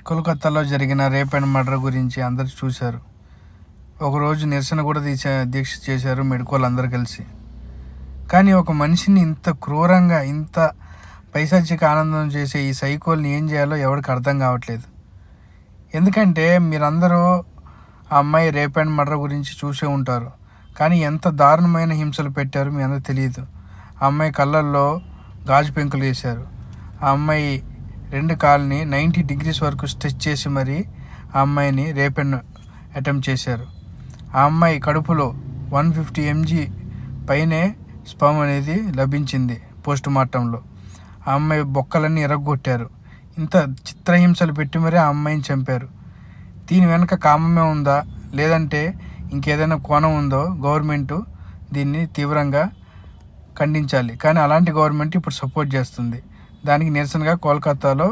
కోల్కతాలో జరిగిన rape and murder గురించి అందరు చూశారు. ఒకరోజు నిరసన కూడా దీక్ష చేశారు మెడికోలు అందరు కలిసి. కానీ ఒక మనిషిని ఇంత క్రూరంగా, ఇంత పైశాచిక ఆనందం చేసే ఈ సైకోల్ని ఏం చేయాలో ఎవరికి అర్థం కావట్లేదు. ఎందుకంటే మీరందరూ ఆ అమ్మాయి రేప్ అండ్ మర్డర్ గురించి చూసే ఉంటారు. కానీ ఎంత దారుణమైన హింసలు పెట్టారు మీ అందరూ తెలియదు. ఆ అమ్మాయి కళ్ళల్లో గాజు పెంకులు వేశారు. ఆ అమ్మాయి 2 కాళ్ళని 90 degrees వరకు స్ట్రెచ్ చేసి మరీ ఆ అమ్మాయిని రేప్ అండ్ అటెంప్ట్ చేశారు. ఆ అమ్మాయి కడుపులో 150 mg పైనే స్పర్మ్ అనేది లభించింది పోస్ట్ మార్టంలో. ఆ అమ్మాయి బొక్కలన్నీ ఎరగొట్టారు. ఇంత చిత్రహింసలు పెట్టి మరీ ఆ అమ్మాయిని చంపారు. దీని వెనక కామమే ఉందా లేదంటే ఇంకేదైనా కోణం ఉందో గవర్నమెంటు దీన్ని తీవ్రంగా ఖండించాలి. కానీ అలాంటి గవర్నమెంట్ ఇప్పుడు సపోర్ట్ చేస్తుంది. దానికి నిరసనగా కోల్కతాలో